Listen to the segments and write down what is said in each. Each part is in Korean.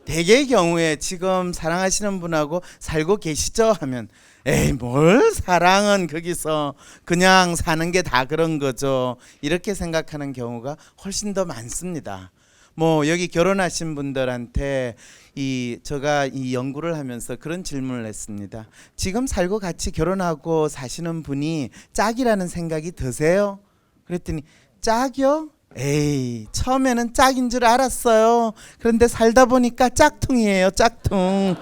대개의 경우에 지금 사랑하시는 분하고 살고 계시죠? 하면 에이 뭘 사랑은 거기서 그냥 사는 게 다 그런 거죠. 이렇게 생각하는 경우가 훨씬 더 많습니다. 뭐 여기 결혼하신 분들한테 제가 이 연구를 하면서 그런 질문을 했습니다. 지금 살고 같이 결혼하고 사시는 분이 짝이라는 생각이 드세요? 그랬더니 짝이요? 에이 처음에는 짝인 줄 알았어요. 그런데 살다 보니까 짝퉁이에요. 짝퉁.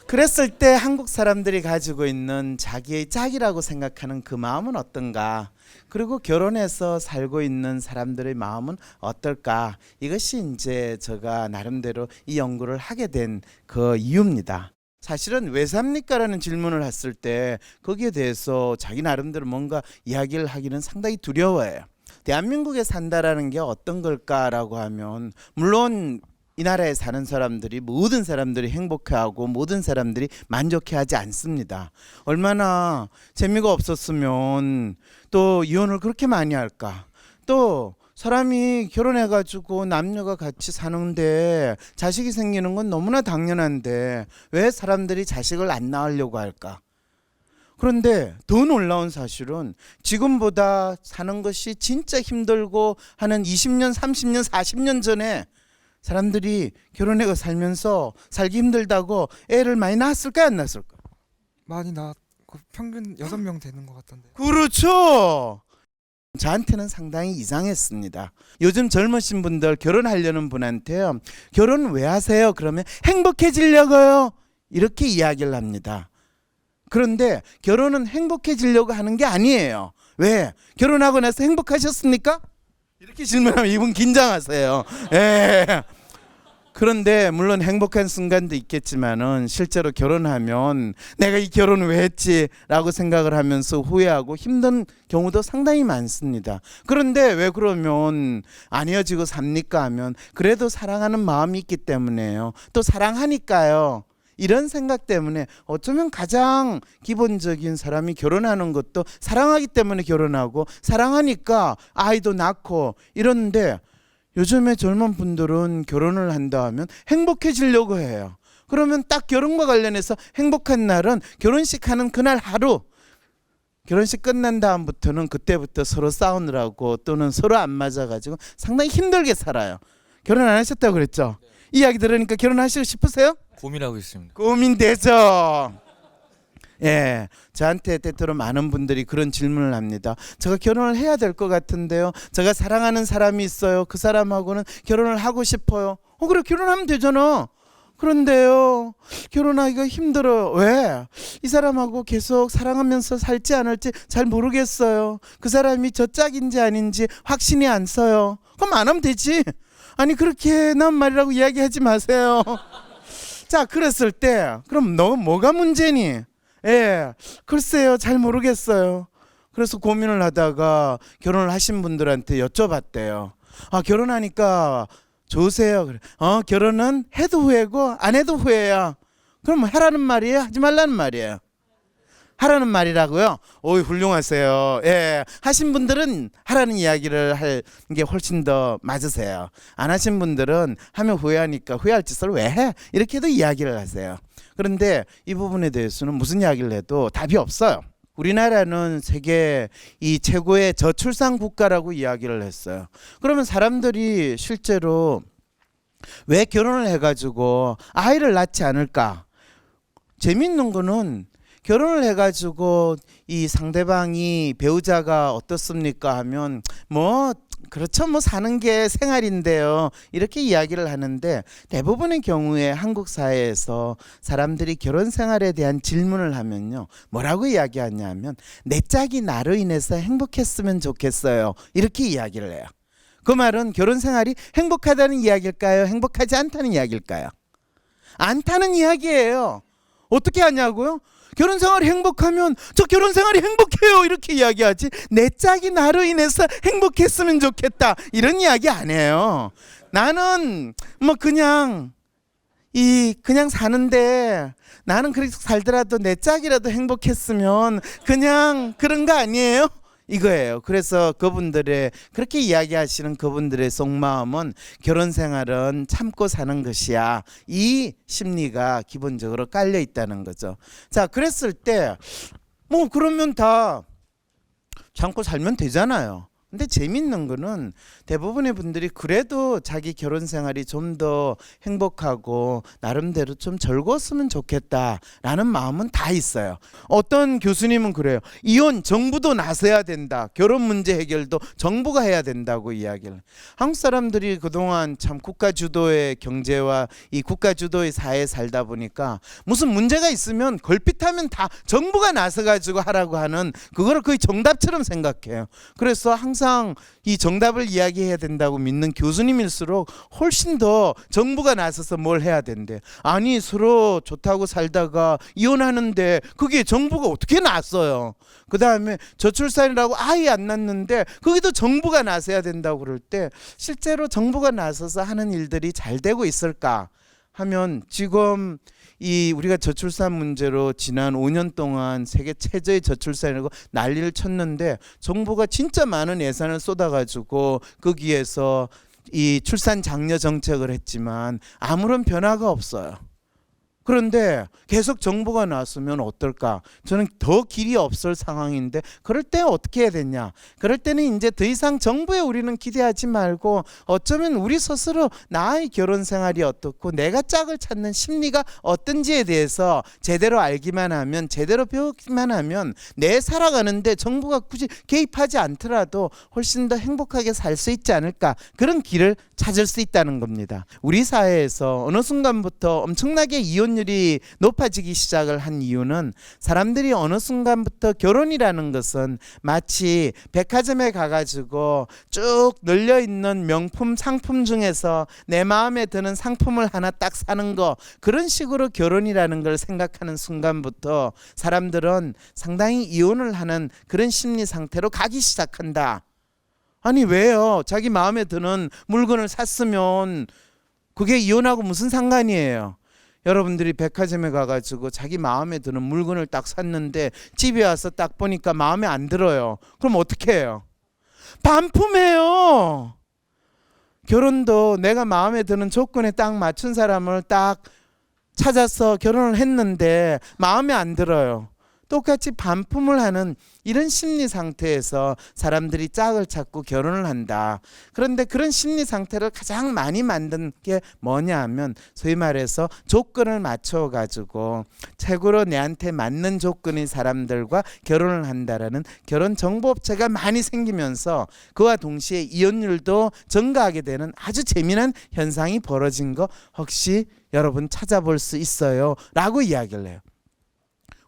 그랬을 때 한국 사람들이 가지고 있는 자기의 짝이라고 생각하는 그 마음은 어떤가? 그리고 결혼해서 살고 있는 사람들의 마음은 어떨까? 이것이 이제 제가 나름대로 이 연구를 하게 된 그 이유입니다. 사실은 왜 삽니까라는 질문을 했을 때 거기에 대해서 자기 나름대로 뭔가 이야기를 하기는 상당히 두려워해요. 대한민국에 산다라는 게 어떤 걸까라고 하면 물론 이 나라에 사는 사람들이 모든 사람들이 행복해하고 모든 사람들이 만족해하지 않습니다. 얼마나 재미가 없었으면 또 이혼을 그렇게 많이 할까? 또 사람이 결혼해가지고 남녀가 같이 사는데 자식이 생기는 건 너무나 당연한데 왜 사람들이 자식을 안 낳으려고 할까? 그런데 더 놀라운 사실은 지금보다 사는 것이 진짜 힘들고 하는 20년, 30년, 40년 전에 사람들이 결혼해가 살면서 살기 힘들다고 애를 많이 낳았을까 안 낳았을까? 많이 낳고 평균 6명 되는 것 같던데. 그렇죠. 저한테는 상당히 이상했습니다. 요즘 젊으신 분들 결혼하려는 분한테요. 결혼 왜 하세요? 그러면 행복해지려고요. 이렇게 이야기를 합니다. 그런데 결혼은 행복해지려고 하는 게 아니에요. 왜? 결혼하고 나서 행복하셨습니까? 이렇게 질문하면 이분 긴장하세요. 예. 그런데 물론 행복한 순간도 있겠지만은 실제로 결혼하면 내가 이 결혼을 왜 했지라고 생각을 하면서 후회하고 힘든 경우도 상당히 많습니다. 그런데 왜 그러면 안 헤어지고 삽니까 하면 그래도 사랑하는 마음이 있기 때문에요. 또 사랑하니까요. 이런 생각 때문에 어쩌면 가장 기본적인 사람이 결혼하는 것도 사랑하기 때문에 결혼하고 사랑하니까 아이도 낳고 이러는데 요즘에 젊은 분들은 결혼을 한다 하면 행복해지려고 해요. 그러면 딱 결혼과 관련해서 행복한 날은 결혼식 하는 그날 하루, 결혼식 끝난 다음부터는 그때부터 서로 싸우느라고 또는 서로 안 맞아가지고 상당히 힘들게 살아요. 결혼 안 하셨다고 그랬죠? 이 이야기 들으니까 결혼하시고 싶으세요? 고민하고 있습니다. 고민되죠. 예, 저한테 때때로 많은 분들이 그런 질문을 합니다. 제가 결혼을 해야 될 것 같은데요. 제가 사랑하는 사람이 있어요. 그 사람하고는 결혼을 하고 싶어요. 그래 결혼하면 되잖아. 그런데요, 결혼하기가 힘들어요. 왜? 이 사람하고 계속 사랑하면서 살지 않을지 잘 모르겠어요. 그 사람이 저 짝인지 아닌지 확신이 안 서요. 그럼 안 하면 되지. 아니 그렇게 난 말이라고 이야기하지 마세요. 자, 그랬을 때 그럼 너 뭐가 문제니? 예, 글쎄요, 잘 모르겠어요. 그래서 고민을 하다가 결혼을 하신 분들한테 여쭤봤대요. 아, 결혼하니까 좋으세요? 그래. 결혼은 해도 후회고 안 해도 후회야. 그럼 하라는 말이에요? 하지 말라는 말이에요? 하라는 말이라고요? 오이 훌륭하세요. 예, 하신 분들은 하라는 이야기를 할 게 훨씬 더 맞으세요. 안 하신 분들은 하면 후회하니까 후회할 짓을 왜 해? 이렇게도 이야기를 하세요. 그런데 이 부분에 대해서는 무슨 이야기를 해도 답이 없어요. 우리나라는 세계 이 최고의 저출산 국가라고 이야기를 했어요. 그러면 사람들이 실제로 왜 결혼을 해가지고 아이를 낳지 않을까? 재밌는 거는 결혼을 해가지고 이 상대방이 배우자가 어떻습니까 하면 뭐 그렇죠, 뭐 사는 게 생활인데요, 이렇게 이야기를 하는데 대부분의 경우에 한국 사회에서 사람들이 결혼 생활에 대한 질문을 하면요 뭐라고 이야기하냐면 내 짝이 나로 인해서 행복했으면 좋겠어요, 이렇게 이야기를 해요. 그 말은 결혼 생활이 행복하다는 이야기일까요? 행복하지 않다는 이야기일까요? 않다는 이야기예요. 어떻게 하냐고요? 결혼 생활이 행복하면 저 결혼 생활이 행복해요 이렇게 이야기하지, 내 짝이 나로 인해서 행복했으면 좋겠다 이런 이야기 안 해요. 나는 뭐 그냥 사는데 나는 그렇게 살더라도 내 짝이라도 행복했으면 그냥 그런 거 아니에요? 이거예요. 그래서 그분들의 그렇게 이야기하시는 그분들의 속마음은 결혼 생활은 참고 사는 것이야. 이 심리가 기본적으로 깔려 있다는 거죠. 자, 그랬을 때 뭐 그러면 다 참고 살면 되잖아요. 근데 재밌는 거는 대부분의 분들이 그래도 자기 결혼 생활이 좀 더 행복하고 나름대로 좀 즐거웠으면 좋겠다라는 마음은 다 있어요. 어떤 교수님은 그래요. 이혼 정부도 나서야 된다. 결혼 문제 해결도 정부가 해야 된다고 이야기를. 한국 사람들이 그동안 참 국가 주도의 경제와 이 국가 주도의 사회에 살다 보니까 무슨 문제가 있으면 걸핏하면 다 정부가 나서 가지고 하라고 하는 그거를 거의 정답처럼 생각해요. 그래서 항상 이 정답을 이야기해야 된다고 믿는 교수님일수록 훨씬 더 정부가 나서서 뭘 해야 된대. 아니 서로 좋다고 살다가 이혼하는데 그게 정부가 어떻게 나서요. 그 다음에 저출산이라고 아예 안 낳는데 거기도 정부가 나서야 된다고 그럴 때 실제로 정부가 나서서 하는 일들이 잘 되고 있을까 하면 지금 이 우리가 저출산 문제로 지난 5년 동안 세계 최저의 저출산이라고 난리를 쳤는데 정부가 진짜 많은 예산을 쏟아가지고 거기에서 이 출산 장려 정책을 했지만 아무런 변화가 없어요. 그런데 계속 정부가 나서면 어떨까? 저는 더 길이 없을 상황인데 그럴 때 어떻게 해야 되냐? 그럴 때는 이제 더 이상 정부에 우리는 기대하지 말고 어쩌면 우리 스스로 나의 결혼 생활이 어떻고 내가 짝을 찾는 심리가 어떤지에 대해서 제대로 알기만 하면 제대로 배우기만 하면 내 살아가는데 정부가 굳이 개입하지 않더라도 훨씬 더 행복하게 살 수 있지 않을까? 그런 길을 찾을 수 있다는 겁니다. 우리 사회에서 어느 순간부터 엄청나게 이혼율이 높아지기 시작을 한 이유는 사람들이 어느 순간부터 결혼이라는 것은 마치 백화점에 가가지고 쭉 널려있는 명품 상품 중에서 내 마음에 드는 상품을 하나 딱 사는 거, 그런 식으로 결혼이라는 걸 생각하는 순간부터 사람들은 상당히 이혼을 하는 그런 심리 상태로 가기 시작한다. 아니 왜요? 자기 마음에 드는 물건을 샀으면 그게 이혼하고 무슨 상관이에요? 여러분들이 백화점에 가가지고 자기 마음에 드는 물건을 딱 샀는데 집에 와서 딱 보니까 마음에 안 들어요. 그럼 어떻게 해요? 반품해요. 결혼도 내가 마음에 드는 조건에 딱 맞춘 사람을 딱 찾아서 결혼을 했는데 마음에 안 들어요. 똑같이 반품을 하는 이런 심리 상태에서 사람들이 짝을 찾고 결혼을 한다. 그런데 그런 심리 상태를 가장 많이 만든 게 뭐냐 하면 소위 말해서 조건을 맞춰 가지고 최고로 내한테 맞는 조건의 사람들과 결혼을 한다라는 결혼 정보업체가 많이 생기면서 그와 동시에 이혼율도 증가하게 되는 아주 재미난 현상이 벌어진 거 혹시 여러분 찾아볼 수 있어요? 라고 이야기를 해요.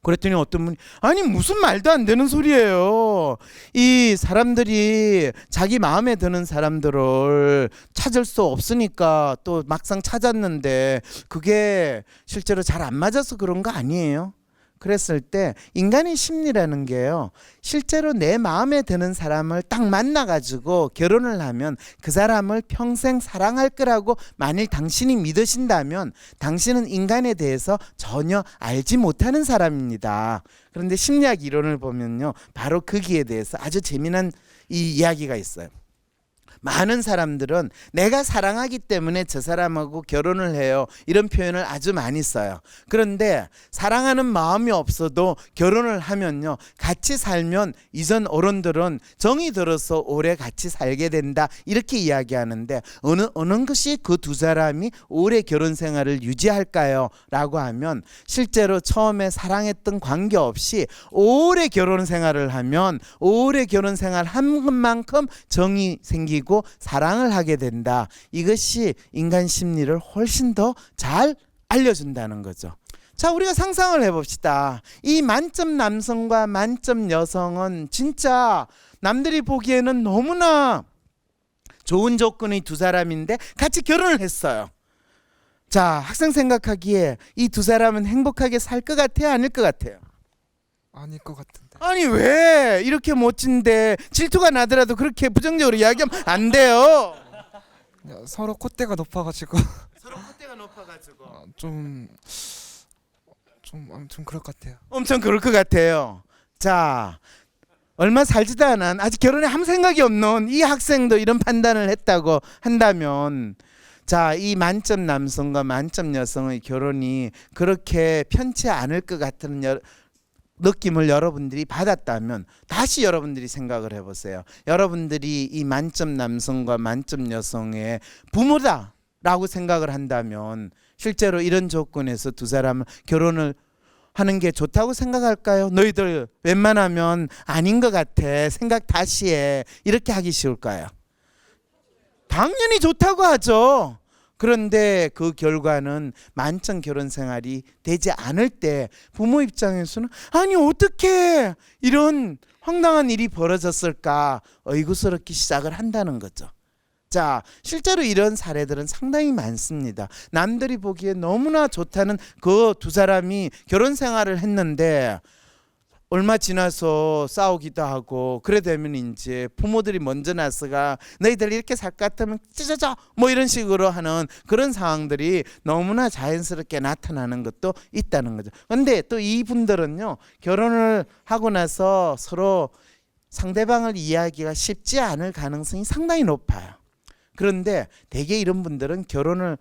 그랬더니 어떤 분이 아니 무슨 말도 안 되는 소리예요. 이 사람들이 자기 마음에 드는 사람들을 찾을 수 없으니까 또 막상 찾았는데 그게 실제로 잘 안 맞아서 그런 거 아니에요? 그랬을 때 인간의 심리라는 게요, 실제로 내 마음에 드는 사람을 딱 만나가지고 결혼을 하면 그 사람을 평생 사랑할 거라고 만일 당신이 믿으신다면 당신은 인간에 대해서 전혀 알지 못하는 사람입니다. 그런데 심리학 이론을 보면요, 바로 거기에 대해서 아주 재미난 이 이야기가 있어요. 많은 사람들은 내가 사랑하기 때문에 저 사람하고 결혼을 해요, 이런 표현을 아주 많이 써요. 그런데 사랑하는 마음이 없어도 결혼을 하면요, 같이 살면 이전 어른들은 정이 들어서 오래 같이 살게 된다 이렇게 이야기하는데 어느 것이 그 두 사람이 오래 결혼 생활을 유지할까요? 라고 하면 실제로 처음에 사랑했던 관계없이 오래 결혼 생활을 하면 오래 결혼 생활 한 만큼 정이 생기고 사랑을 하게 된다. 이것이 인간 심리를 훨씬 더 잘 알려준다는 거죠. 자, 우리가 상상을 해봅시다. 이 만점 남성과 만점 여성은 진짜 남들이 보기에는 너무나 좋은 조건의 두 사람인데 같이 결혼을 했어요. 자, 학생 생각하기에 이 두 사람은 행복하게 살 것 같아요? 아닐 것 같아요? 아닐 것 같은데. 아니 왜 이렇게 멋진데 질투가 나더라도 그렇게 부정적으로 이야기하면 안 돼요. 서로 콧대가 높아가지고 서로 콧대가 높아가지고 좀 아무튼 그럴 것 같아요. 엄청 그럴 것 같아요. 자, 얼마 살지도 않은 아직 결혼에 아무 생각이 없는 이 학생도 이런 판단을 했다고 한다면 자, 이 만점 남성과 만점 여성의 결혼이 그렇게 편치 않을 것 같은 느낌을 여러분들이 받았다면 다시 여러분들이 생각을 해보세요. 여러분들이 이 만점 남성과 만점 여성의 부모다라고 생각을 한다면 실제로 이런 조건에서 두 사람은 결혼을 하는 게 좋다고 생각할까요? 너희들 웬만하면 아닌 것 같아. 생각 다시 해. 이렇게 하기 쉬울까요? 당연히 좋다고 하죠. 그런데 그 결과는 만점 결혼 생활이 되지 않을 때 부모 입장에서는 아니 어떻게 이런 황당한 일이 벌어졌을까 의구스럽기 시작을 한다는 거죠. 자, 실제로 이런 사례들은 상당히 많습니다. 남들이 보기에 너무나 좋다는 그 두 사람이 결혼 생활을 했는데 얼마 지나서 싸우기도 하고 그래 되면 이제 부모들이 먼저 나서가 너희들 이렇게 살 것 같으면 찢어져 뭐 이런 식으로 하는 그런 상황들이 너무나 자연스럽게 나타나는 것도 있다는 거죠. 근데 또 이분들은요, 결혼을 하고 나서 서로 상대방을 이해하기가 쉽지 않을 가능성이 상당히 높아요. 그런데 대개 이런 분들은 결혼을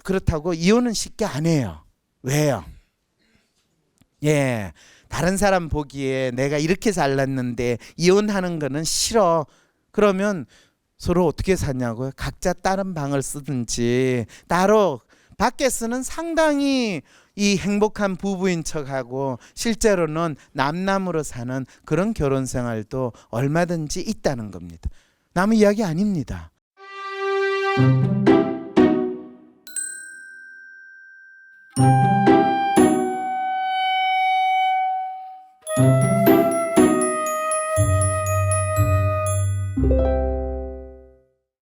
그렇다고 이혼은 쉽게 안 해요. 왜요? 예, 다른 사람 보기에 내가 이렇게 잘났는데 이혼하는 거는 싫어. 그러면 서로 어떻게 사냐고요? 각자 다른 방을 쓰든지 따로 밖에서는 상당히 이 행복한 부부인 척하고 실제로는 남남으로 사는 그런 결혼 생활도 얼마든지 있다는 겁니다. 남의 이야기 아닙니다.